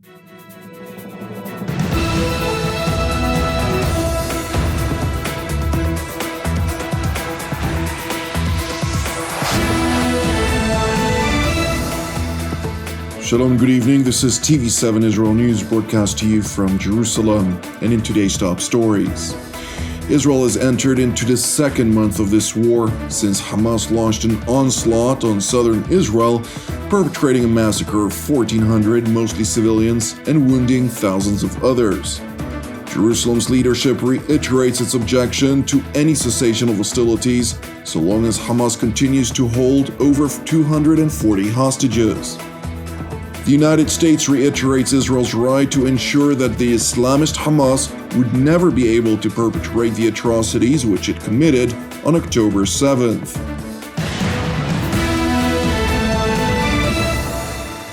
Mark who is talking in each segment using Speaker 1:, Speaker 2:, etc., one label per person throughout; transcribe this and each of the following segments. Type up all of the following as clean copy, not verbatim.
Speaker 1: Shalom, good evening. This is TV7 Israel News broadcast to you from Jerusalem. And in today's top stories, Israel has entered into the second month of this war since Hamas launched an onslaught on southern Israel, perpetrating a massacre of 1,400, mostly civilians, and wounding thousands of others. Jerusalem's leadership reiterates its objection to any cessation of hostilities so long as Hamas continues to hold over 240 hostages. The United States reiterates Israel's right to ensure that the Islamist Hamas would never be able to perpetrate the atrocities which it committed on October 7th.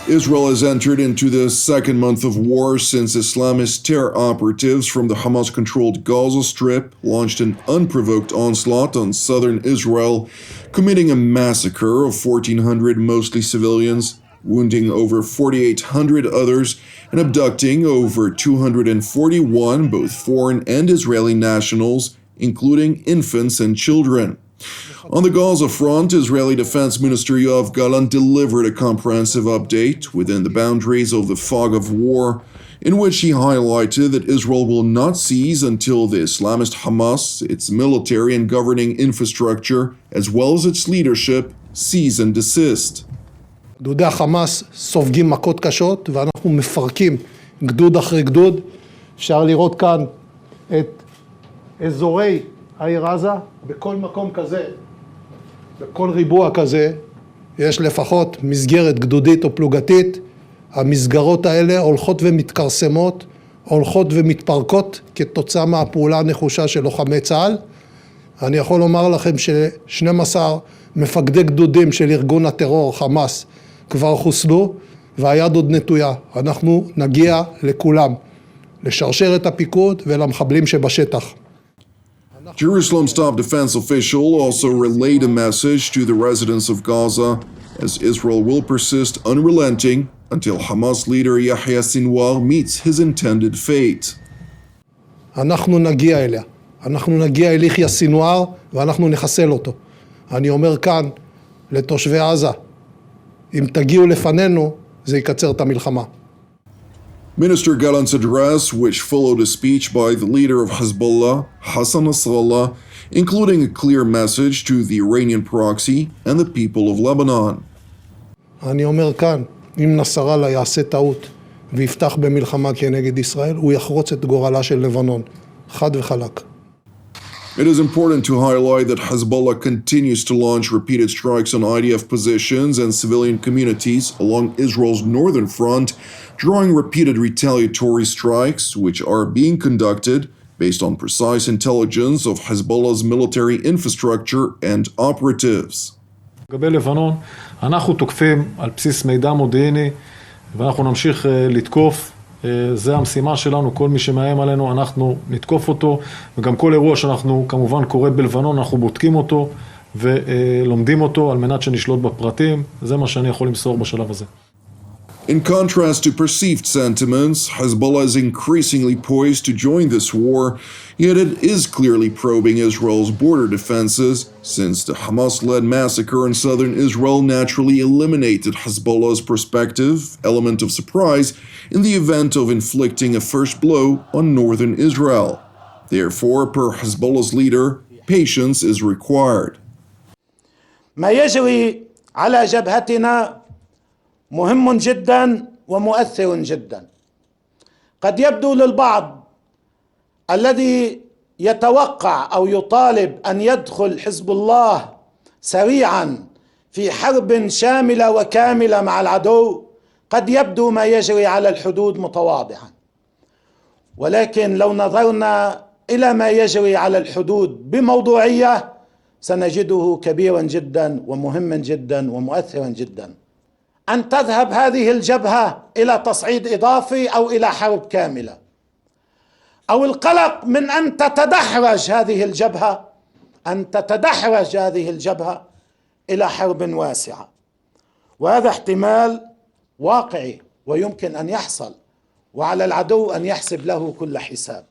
Speaker 1: Israel has entered into the second month of war since Islamist terror operatives from the Hamas-controlled Gaza Strip launched an unprovoked onslaught on southern Israel, committing a massacre of 1,400 mostly civilians, wounding over 4,800 others, and abducting over 241 both foreign and Israeli nationals, including infants and children. On the Gaza front, Israeli Defense Minister Yoav Gallant delivered a comprehensive update within the boundaries of the fog of war, in which he highlighted that Israel will not cease until the Islamist Hamas, its military and governing infrastructure, as well as its leadership, cease and desist.
Speaker 2: גדודי החמאס סופגים מכות קשות ואנחנו מפרקים גדוד אחרי גדוד. אפשר לראות כאן את אזורי העיר עזה. בכל מקום כזה, בכל ריבוע כזה, יש לפחות מסגרת גדודית או פלוגתית. המסגרות האלה הולכות ומתכרסמות, הולכות ומתפרקות כתוצאה מהפעולה הנחושה של לוחמי צה"ל. אני יכול לומר לכם ש12 מפקדי גדודים של ארגון הטרור חמאס כבר חוסלו, והיד עוד נטויה. אנחנו נגיע לכולם, לשרשר את הפיקוד ולמחבלים שבשטח.
Speaker 1: Jerusalem's top defense official also relayed a message to the residents of Gaza, as Israel will persist unrelenting until Hamas leader Yahya Sinwar meets his intended fate.
Speaker 2: אנחנו נגיע אליה. אנחנו נגיע אל יחיא סינואר ואנחנו נחסל אותו. אני אומר כאן לתושבי עזה, אם תגיעו לפנינו, זה יקצר את המלחמה.
Speaker 1: Minister Gallant's address, which followed a speech by the leader of Hezbollah, Hassan Nasrallah, including a clear message to the Iranian proxy and the people of Lebanon.
Speaker 2: אני אומר כאן, אם נסראללה יעשה טעות ויפתח במלחמה כנגד ישראל, הוא יחרוץ את גורלה של לבנון, חד וחלק.
Speaker 1: It is important to highlight that Hezbollah continues to launch repeated strikes on IDF positions and civilian communities along Israel's northern front, drawing repeated retaliatory strikes, which are being conducted based on precise intelligence of Hezbollah's military infrastructure and operatives.
Speaker 3: לגבי לבנון, אנחנו תוקפים על בסיס מידע מודיעיני, ואנחנו נמשיך לתקוף. זה המשימה שלנו, כל מי שמאיים עלינו, אנחנו נתקוף אותו, וגם כל אירוע שאנחנו כמובן קורה בלבנון, אנחנו בודקים אותו ולומדים אותו על מנת שנשלוט בפרטים. זה מה שאני יכול למסור בשלב הזה.
Speaker 1: In contrast to perceived sentiments, Hezbollah is increasingly poised to join this war, yet it is clearly probing Israel's border defenses, since the Hamas-led massacre in southern Israel naturally eliminated Hezbollah's prospective element of surprise in the event of inflicting a first blow on northern Israel. Therefore, per Hezbollah's leader, patience is required.
Speaker 4: ما يجري على جبهتنا مهم جدا ومؤثر جدا. قد يبدو للبعض الذي يتوقع أو يطالب أن يدخل حزب الله سريعا في حرب شاملة وكاملة مع العدو، قد يبدو ما يجري على الحدود متواضعا، ولكن لو نظرنا إلى ما يجري على الحدود بموضوعية سنجده كبيرا جدا ومهما جدا ومؤثرا جدا. أن تذهب هذه الجبهة إلى تصعيد إضافي أو إلى حرب كاملة، أو القلق من أن تتدحرج هذه الجبهة إلى حرب واسعة، وهذا احتمال واقعي ويمكن أن يحصل، وعلى العدو أن يحسب له كل حساب.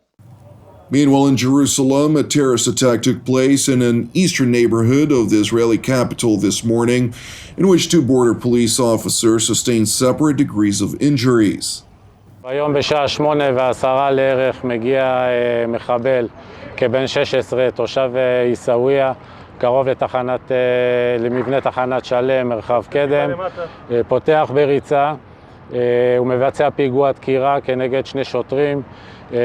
Speaker 1: Meanwhile, in Jerusalem, a terrorist attack took place in an eastern neighborhood of the Israeli capital this morning, in which two border police officers sustained separate degrees of injuries.
Speaker 5: היום בשעה 8:10 לערך מגיע מחבל כבן 16, תושב עיסאוויה, קרוב למבנה תחנת שלם, מרחב קדם, פותח בריצה, הוא מבצע פיגוע דקירה כנגד שני שוטרים,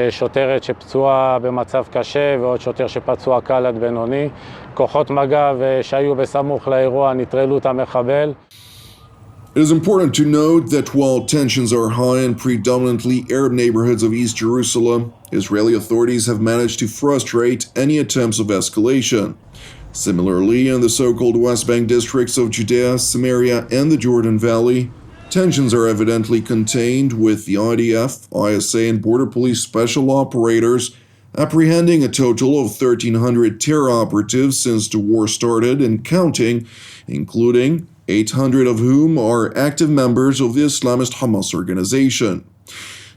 Speaker 5: שוטרת שפצועה במצב קשה ועוד שוטר שפצוע קל עד בינוני. כוחות מג"ב שהיו בסמוך לאירוע נטרלו את המחבל.
Speaker 1: It is important to note that while tensions are high in predominantly Arab neighborhoods of East Jerusalem, Israeli authorities have managed to frustrate any attempts of escalation. Similarly, in the so-called West Bank districts of Judea, Samaria, and the Jordan Valley, tensions are evidently contained, with the IDF, ISA, and Border Police special operators apprehending a total of 1,300 terror operatives since the war started and counting, including 800 of whom are active members of the Islamist Hamas organization.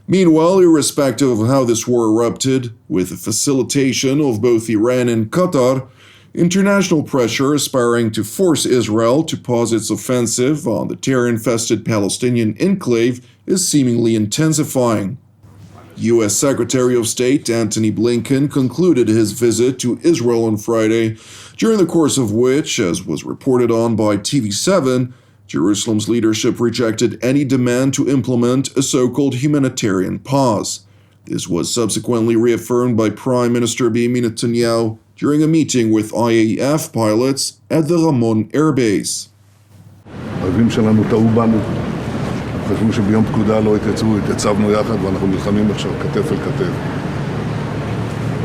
Speaker 1: Meanwhile, irrespective of how this war erupted, with the facilitation of both Iran and Qatar, international pressure aspiring to force Israel to pause its offensive on the terror-infested Palestinian enclave is seemingly intensifying. U.S. Secretary of State Antony Blinken concluded his visit to Israel on Friday, during the course of which, as was reported on by TV7, Jerusalem's leadership rejected any demand to implement a so-called humanitarian pause. This was subsequently reaffirmed by Prime Minister Benjamin Netanyahu during a meeting with IAF pilots at the Ramon Air Base.
Speaker 6: האויבים שלנו טעו בנו, חשבו שביום פקודה לא התייצבו, התייצבנו יחד ואנחנו נלחמים עכשיו כתף אל כתף.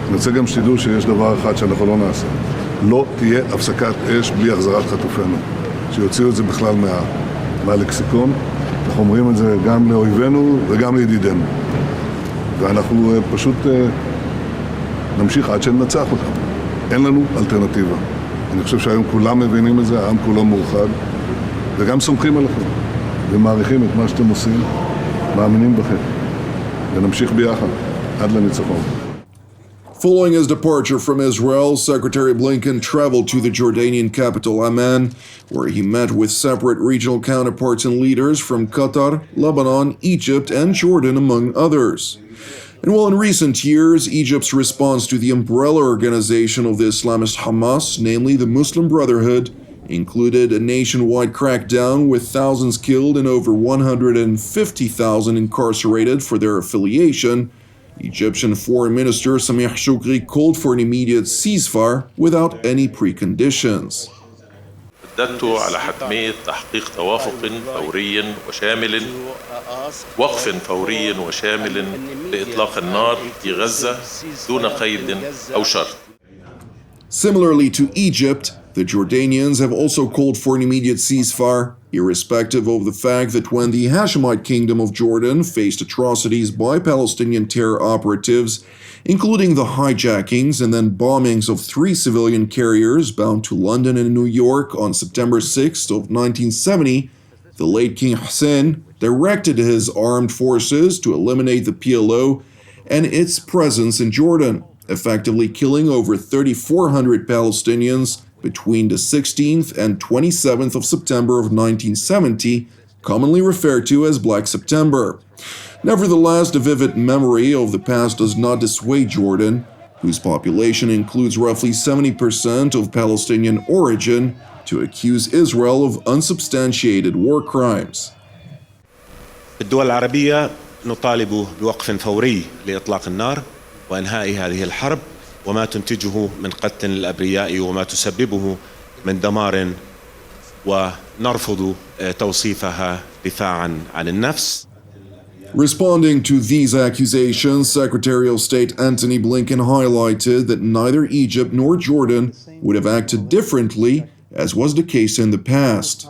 Speaker 6: אני רוצה גם שתדעו שיש דבר אחד שאנחנו לא נעשה. לא תהיה הפסקת אש בלי החזרת חטופינו. שיוציאו את זה בכלל מהלקסיקון. אנחנו אומרים את זה גם לאויבינו וגם לידידינו. ואנחנו פשוט נמשיך עד שננצח אותם. אין לנו אלטרנטיבה. אני חושב שהיום כולם מבינים את זה, העם כולו מאוחד, וגם סומכים עליכם, ומעריכים את מה שאתם עושים, מאמינים בכם, ונמשיך ביחד עד לניצחון.
Speaker 1: Following his departure from Israel, Secretary Blinken traveled to the Jordanian capital Amman, where he met with separate regional counterparts and leaders from Qatar, Lebanon, Egypt, and Jordan, among others. And while in recent years, Egypt's response to the umbrella organization of the Islamist Hamas, namely the Muslim Brotherhood, included a nationwide crackdown with thousands killed and over 150,000 incarcerated for their affiliation, Egyptian Foreign Minister Samih Shoukry called for an immediate ceasefire without any preconditions.
Speaker 7: شددت على حتمية تحقيق توافق فوري وشامل وقف فوري وشامل لإطلاق النار في غزة دون قيد أو شرط.
Speaker 1: Similarly to Egypt, the Jordanians have also called for an immediate ceasefire, irrespective of the fact that when the Hashemite Kingdom of Jordan faced atrocities by Palestinian terror operatives, including the hijackings and then bombings of 3 civilian carriers bound to London and New York on September 6th of 1970, the late King Hussein directed his armed forces to eliminate the PLO and its presence in Jordan, effectively killing over 3,400 Palestinians between the 16th and 27th of September of 1970, commonly referred to as Black September. Nevertheless, the vivid memory of the past does not dissuade Jordan, whose population includes roughly 70% of Palestinian origin, to accuse Israel of unsubstantiated war crimes.
Speaker 8: الدول العربية نطالب بوقف فوري لإطلاق النار وإنهاء هذه الحرب وما تنتجه من قتل الأبرياء وما تسببه من دمار ونرفض توصيفها دفاعا عن النفس.
Speaker 1: Responding to these accusations, Secretary of State Antony Blinken highlighted that neither Egypt nor Jordan would have acted differently, as was the case in the past.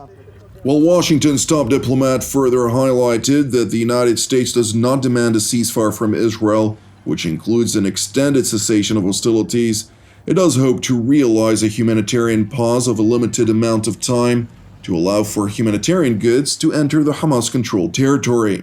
Speaker 1: While Washington's top diplomat further highlighted that the United States does not demand a ceasefire from Israel, which includes an extended cessation of hostilities, it does hope to realize a humanitarian pause of a limited amount of time to allow for humanitarian goods to enter the Hamas-controlled territory.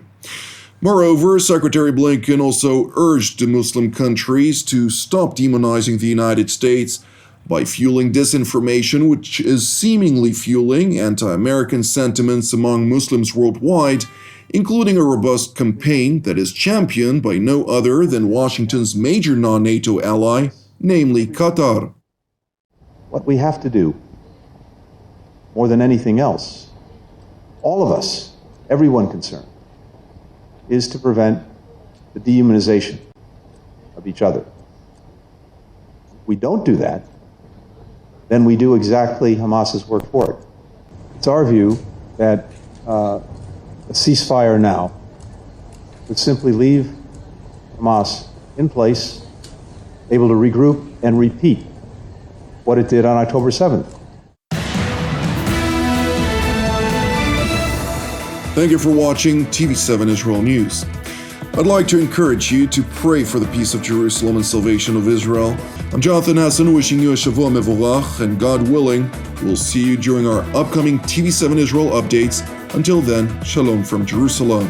Speaker 1: Moreover, Secretary Blinken also urged the Muslim countries to stop demonizing the United States by fueling disinformation, which is seemingly fueling anti-American sentiments among Muslims worldwide, including a robust campaign that is championed by no other than Washington's major non-NATO ally, namely Qatar.
Speaker 9: What we have to do, more than anything else, all of us, everyone concerned, is to prevent the dehumanization of each other. If we don't do that, then we do exactly Hamas's work for it. It's our view that a ceasefire now would simply leave Hamas in place, able to regroup and repeat what it did on October 7th.
Speaker 1: Thank you for watching TV7 Israel News. I'd like to encourage you to pray for the peace of Jerusalem and salvation of Israel. I'm Jonathan Hassan, wishing you a Shavua Mevorach, and God willing, we'll see you during our upcoming TV7 Israel updates. Until then, Shalom from Jerusalem.